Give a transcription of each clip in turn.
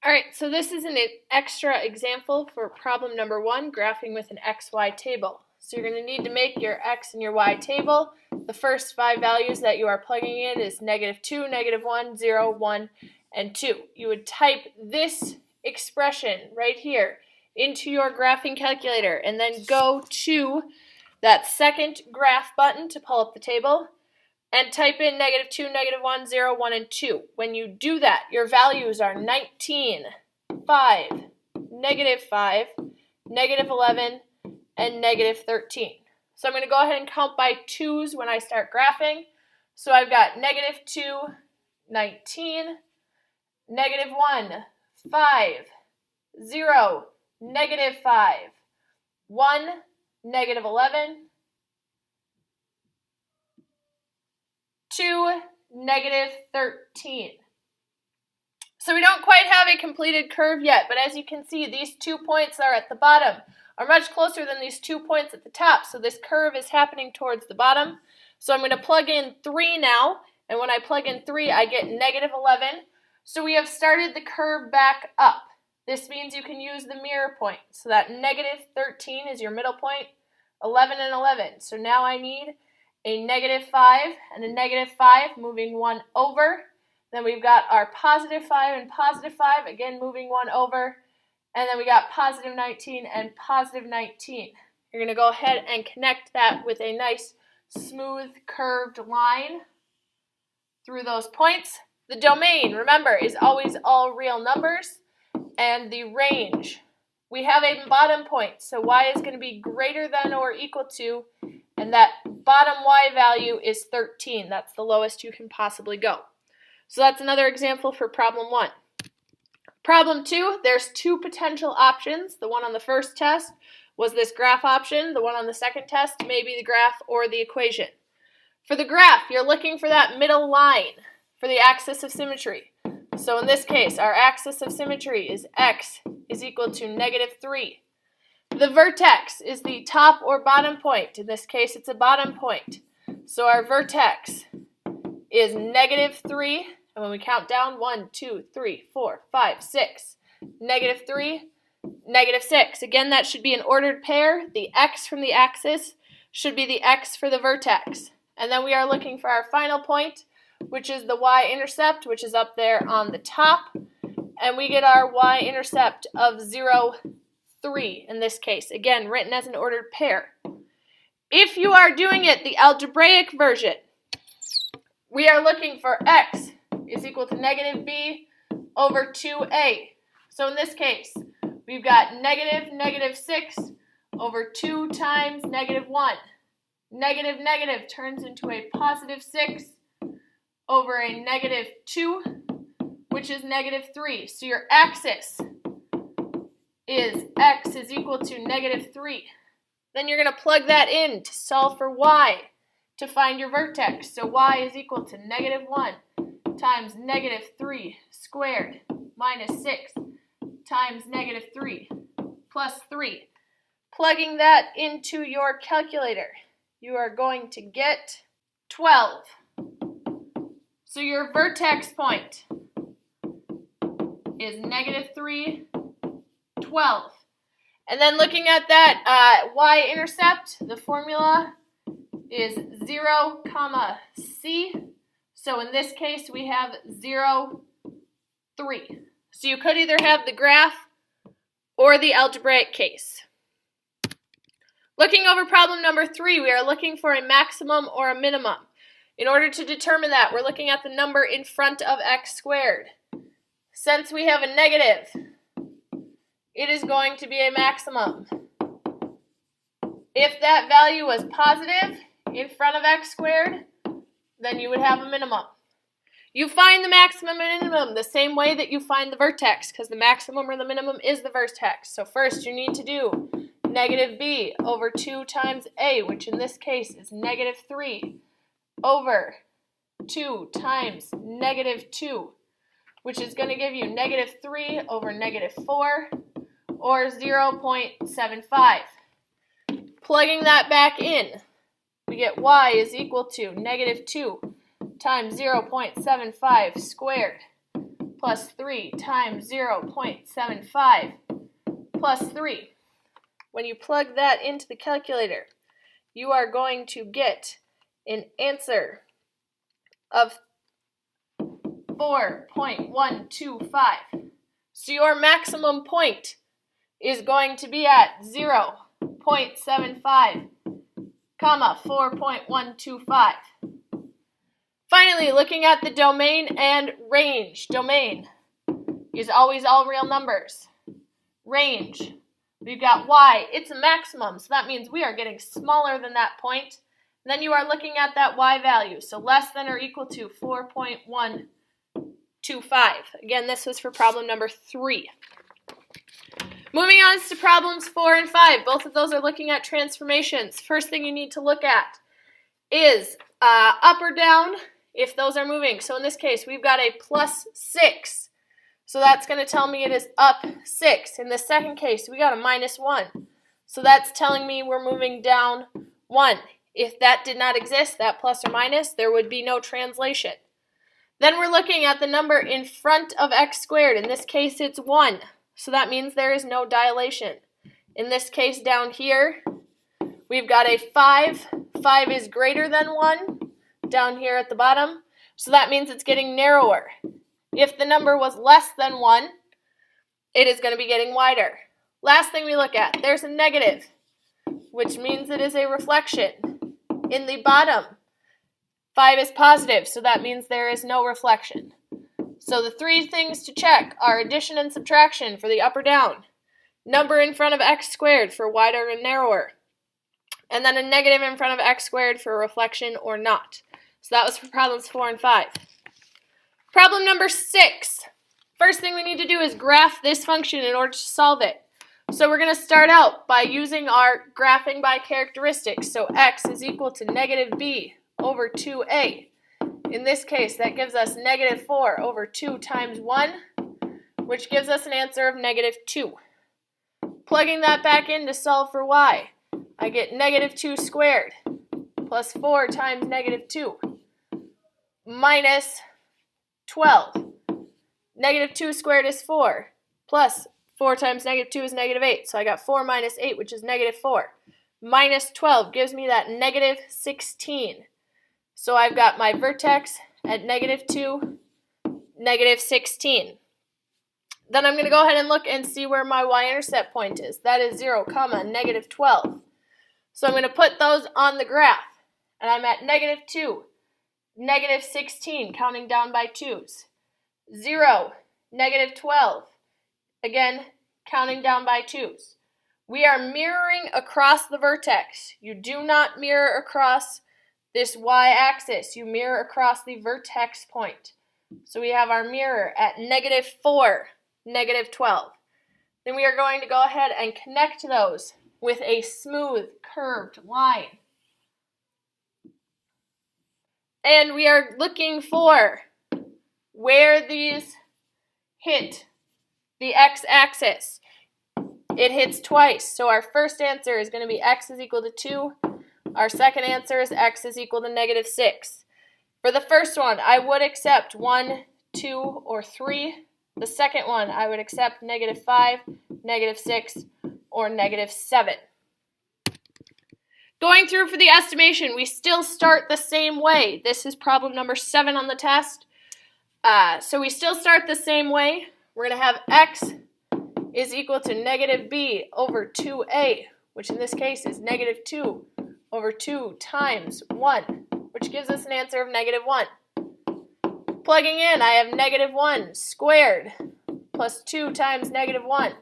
All right, so this is an extra example for problem number 1, graphing with an XY table. So you're going to need to make your X and your Y table. The first 5 values that you are plugging in is -2, -1, 0, 1, and 2. You would type this expression right here into your graphing calculator and then go to that second graph button to pull up the table and type in -2, -1, 0, 1, and 2. When you do that, your values are 19, 5, -5, -11, and -13. So I'm going to go ahead and count by 2s when I start graphing. So I've got -2, 19, -1, 5, 0, -5, 1, -11, 2, -13. So we don't quite have a completed curve yet, but as you can see, these 2 points are at the bottom are much closer than these 2 points at the top, so this curve is happening towards the bottom. So I'm going to plug in 3 now, and when I plug in 3, I get -11. So we have started the curve back up. This means you can use the mirror point. So that -13 is your middle point, 11 and 11. So now I need a -5 and a -5, moving 1 over. Then we've got our +5 and +5, again moving 1 over. And then we got +19 and +19. You're going to go ahead and connect that with a nice, smooth, curved line through those points. The domain, remember, is always all real numbers. And the range, we have a bottom point, so y is going to be greater than or equal to, and that bottom y value is 13. That's the lowest you can possibly go. So that's another example for problem 1. Problem 2, there's 2 potential options. The one on the first test was this graph option. The one on the second test may be the graph or the equation. For the graph, you're looking for that middle line for the axis of symmetry. So in this case, our axis of symmetry is x is equal to -3. The vertex is the top or bottom point. In this case, it's a bottom point. So our vertex is -3. And when we count down, 1, 2, 3, 4, 5, 6, -3, -6. Again, that should be an ordered pair. The x from the axis should be the x for the vertex. And then we are looking for our final point, which is the y-intercept, which is up there on the top. And we get our y-intercept of 0, 3 in this case. Again, written as an ordered pair. If you are doing it the algebraic version, we are looking for x is equal to -b over 2a. So in this case, we've got -6 over 2 times -1. Negative turns into a +6 over a -2, which is -3. So your axis is x is equal to -3. Then you're going to plug that in to solve for y to find your vertex. So y is equal to -1 times -3 squared minus 6 times -3 plus 3. Plugging that into your calculator, you are going to get 12. So your vertex point is -3, 12. And then looking at that y-intercept, the formula is 0, c. So in this case, we have 0, 3. So you could either have the graph or the algebraic case. Looking over problem number 3, we are looking for a maximum or a minimum. In order to determine that, we're looking at the number in front of x squared. Since we have a negative, it is going to be a maximum. If that value was positive in front of x squared, then you would have a minimum. You find the maximum and minimum the same way that you find the vertex, because the maximum or the minimum is the vertex. So first you need to do -b over 2 times a, which in this case is -3, over 2 times -2, which is going to give you -3 over -4, or 0.75. Plugging that back in, we get y is equal to -2 times 0.75 squared plus 3 times 0.75 plus 3. When you plug that into the calculator, you are going to get an answer of 4.125. So your maximum point is going to be at 0.75, comma 4.125. Finally, looking at the domain and range. Domain is always all real numbers. Range, we've got y. It's a maximum, so that means we are getting smaller than that point. Then you are looking at that y value, so less than or equal to 4.125. Again, this was for problem number 3. Moving on to problems 4 and 5. Both of those are looking at transformations. First thing you need to look at is up or down if those are moving. So in this case, we've got a plus 6. So that's going to tell me it is up 6. In the second case, we got a minus 1. So that's telling me we're moving down 1. If that did not exist, that plus or minus, there would be no translation. Then we're looking at the number in front of x squared. In this case, it's 1. So that means there is no dilation. In this case down here, we've got a 5. 5 is greater than 1 down here at the bottom. So that means it's getting narrower. If the number was less than 1, it is going to be getting wider. Last thing we look at, there's a negative, which means it is a reflection. In the bottom, 5 is positive, so that means there is no reflection. So the 3 things to check are addition and subtraction for the up or down, number in front of x squared for wider and narrower, and then a negative in front of x squared for reflection or not. So that was for problems 4 and 5. Problem number 6. First thing we need to do is graph this function in order to solve it. So we're going to start out by using our graphing by characteristics. So x is equal to negative b over 2a. In this case, that gives us negative 4 over 2 times 1, which gives us an answer of negative 2. Plugging that back in to solve for y, I get negative 2 squared plus 4 times negative 2 minus 12. Negative 2 squared is 4, plus 4 times negative 2 is negative 8. So I got 4 minus 8, which is negative 4. Minus 12 gives me that negative 16. So I've got my vertex at negative 2, negative 16. Then I'm going to go ahead and look and see where my y-intercept point is. That is 0, comma, negative 12. So I'm going to put those on the graph. And I'm at negative 2, negative 16, counting down by 2's. 0, negative 12. Again, counting down by 2's. We are mirroring across the vertex. You do not mirror across this y-axis. You mirror across the vertex point. So we have our mirror at negative 4, negative 12. Then we are going to go ahead and connect those with a smooth, curved line. And we are looking for where these hit the x-axis. It hits twice. So our first answer is going to be x is equal to 2. Our second answer is x is equal to negative 6. For the first one, I would accept 1, 2, or 3. The second one, I would accept negative 5, negative 6, or negative 7. Going through for the estimation, we still start the same way. This is problem number 7 on the test. So we still start the same way. We're going to have x is equal to negative b over 2a, which in this case is negative 2 over 2 times 1, which gives us an answer of negative 1. Plugging in, I have negative 1 squared plus 2 times negative 1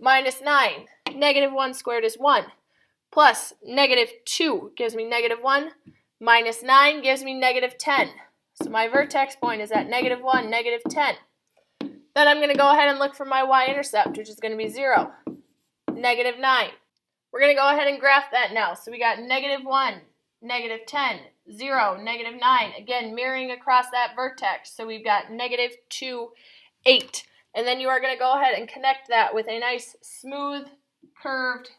minus 9. Negative 1 squared is 1. Plus negative 2 gives me negative 1. Minus 9 gives me negative 10. So my vertex point is at negative 1, negative 10. Then I'm going to go ahead and look for my y-intercept, which is going to be 0, negative 9. We're going to go ahead and graph that now. So we got negative 1, negative 10, 0, negative 9. Again, mirroring across that vertex. So we've got negative 2, 8. And then you are going to go ahead and connect that with a nice, smooth, curved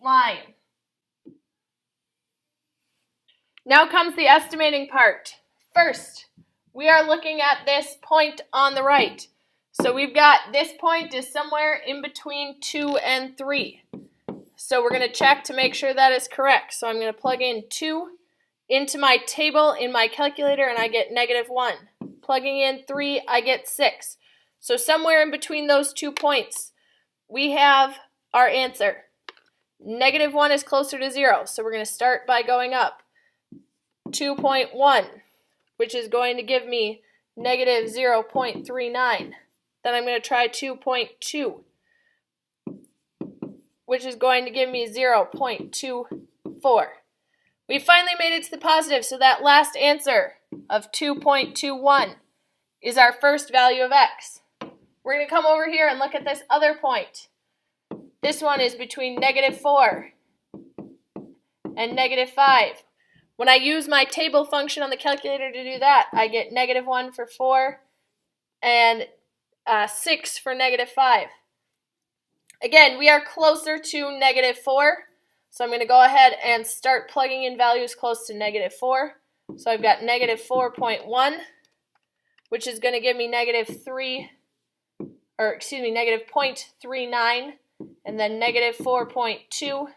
line. Now comes the estimating part. First, we are looking at this point on the right. So we've got this point is somewhere in between 2 and 3. So we're going to check to make sure that is correct. So I'm going to plug in 2 into my table in my calculator, and I get -1. Plugging in 3, I get 6. So somewhere in between those 2 points, we have our answer. -1 is closer to 0, so we're going to start by going up. 2.1, which is going to give me -0.39. Then I'm going to try 2.2, which is going to give me 0.24. We finally made it to the positive, so that last answer of 2.21 is our first value of x. We're going to come over here and look at this other point. This one is between -4 and -5. When I use my table function on the calculator to do that, I get -1 for 4 and 6 for -5. Again, we are closer to -4, so I'm going to go ahead and start plugging in values close to -4. So I've got -4.1, which is going to give me -0.39, and then -4.2,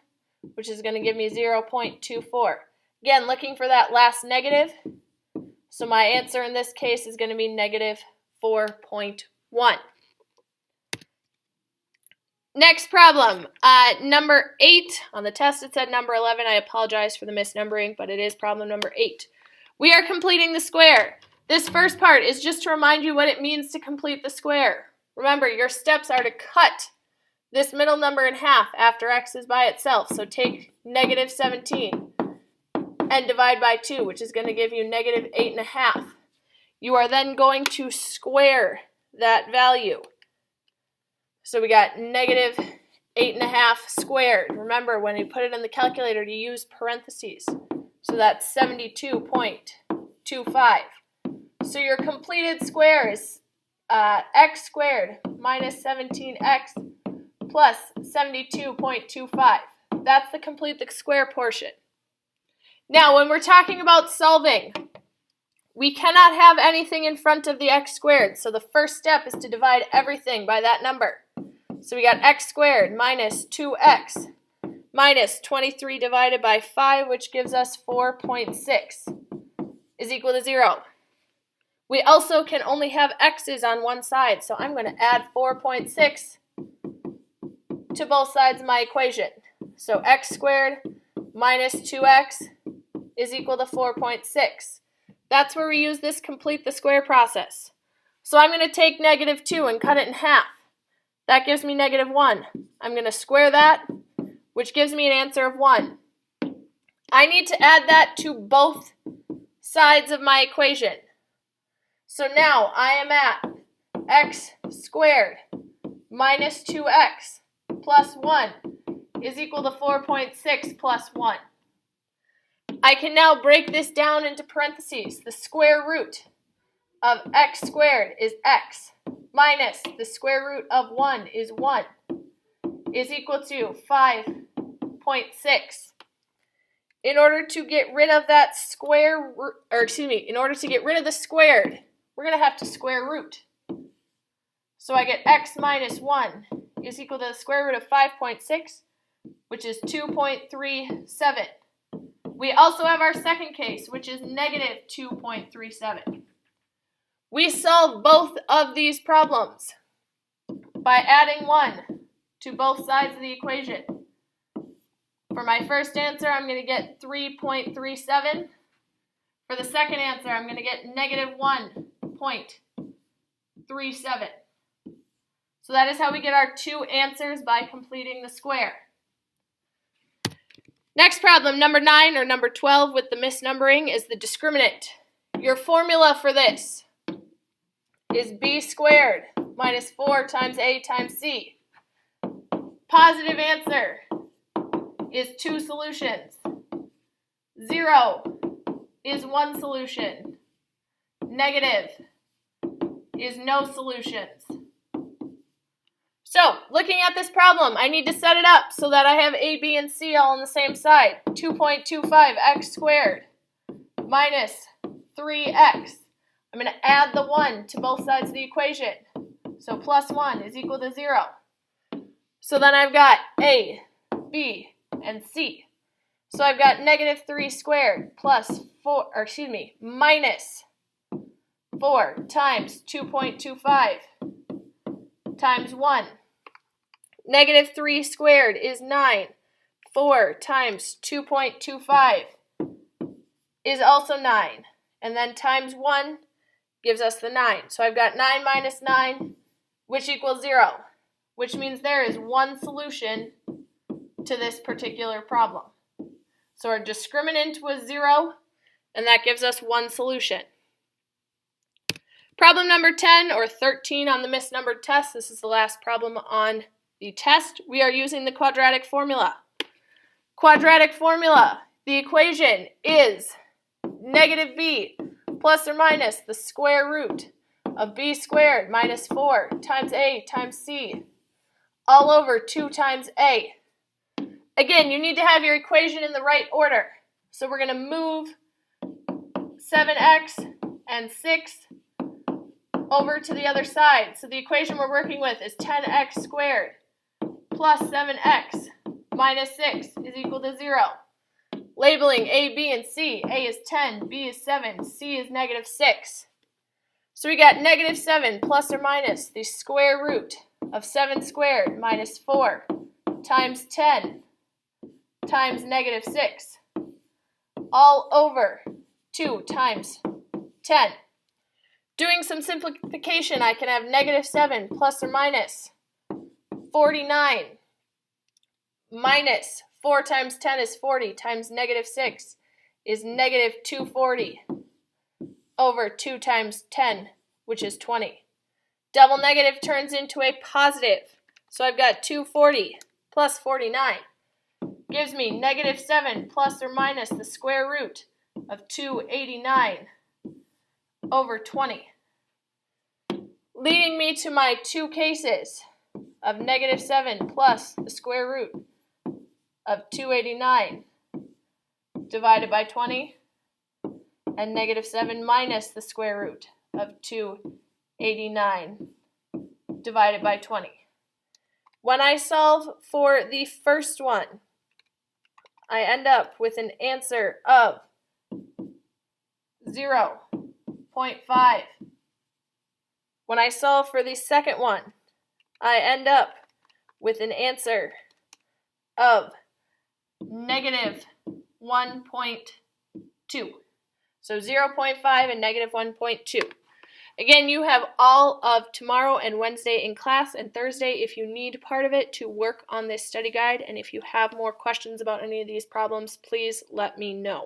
which is going to give me 0.24. Again, looking for that last negative. So my answer in this case is going to be -4.1. Next problem, number 8. On the test it said number 11. I apologize for the misnumbering, but it is problem number 8. We are completing the square. This first part is just to remind you what it means to complete the square. Remember, your steps are to cut this middle number in half after x is by itself. So take -17 and divide by 2, which is going to give you -8.5. You are then going to square that value. So we got -8.5 squared. Remember, when you put it in the calculator, to use parentheses. So that's 72.25. So your completed square is x squared minus 17x plus 72.25. That's the complete the square portion. Now, when we're talking about solving, we cannot have anything in front of the x squared. So the first step is to divide everything by that number. So we got x squared minus 2x minus 23 divided by 5, which gives us 4.6 is equal to 0. We also can only have x's on one side, so I'm going to add 4.6 to both sides of my equation. So x squared minus 2x is equal to 4.6. That's where we use this complete the square process. So I'm going to take -2 and cut it in half. That gives me -1. I'm going to square that, which gives me an answer of 1. I need to add that to both sides of my equation. So now I am at x squared minus 2x plus 1 is equal to 4.6 plus 1. I can now break this down into parentheses. The square root of x squared is x minus the square root of 1 is 1 is equal to 5.6. In order to get rid of that square, in order to get rid of the squared, we're going to have to square root. So I get x minus 1 is equal to the square root of 5.6, which is 2.37. We also have our second case, which is -2.37. We solve both of these problems by adding 1 to both sides of the equation. For my first answer, I'm going to get 3.37. For the second answer, I'm going to get -1.37. So that is how we get our two answers by completing the square. Next problem, number 9 or number 12 with the misnumbering is the discriminant. Your formula for this is b squared minus 4 times a times c. Positive answer is 2 solutions. 0 is 1 solution. Negative is no solutions. So, looking at this problem, I need to set it up so that I have a, b, and c all on the same side. 2.25x squared minus 3x. I'm going to add the 1 to both sides of the equation. So plus 1 is equal to 0. So then I've got A, B, and C. So I've got negative 3 squared minus 4 times 2.25 times 1. Negative 3 squared is 9. 4 times 2.25 is also 9. And then times 1 gives us the 9. So I've got 9 minus 9, which equals 0, which means there is one solution to this particular problem. So our discriminant was 0, and that gives us one solution. Problem number 10, or 13 on the misnumbered test. This is the last problem on the test. We are using the quadratic formula. Quadratic formula, the equation is negative b plus or minus the square root of b squared minus 4 times a times c all over 2 times a. Again, you need to have your equation in the right order. So we're going to move 7x and 6 over to the other side. So the equation we're working with is 10x squared plus 7x minus 6 is equal to 0. Labeling A, B, and C. A is 10, B is 7, C is negative 6. So we got negative 7 plus or minus the square root of 7 squared minus 4 times 10 times negative 6 all over 2 times 10. Doing some simplification, I can have negative 7 plus or minus 49 minus 4 times 10 is 40 times negative 6 is negative 240 over 2 times 10, which is 20. Double negative turns into a positive. So I've got 240 plus 49 gives me negative 7 plus or minus the square root of 289 over 20. Leading me to my two cases of negative 7 plus the square root of 289 divided by 20 and negative 7 minus the square root of 289 divided by 20. When I solve for the first one, I end up with an answer of 0.5. When I solve for the second one, I end up with an answer of negative 1.2. So 0.5 and negative 1.2. Again, you have all of tomorrow and Wednesday in class, and Thursday if you need part of it to work on this study guide. And if you have more questions about any of these problems, please let me know.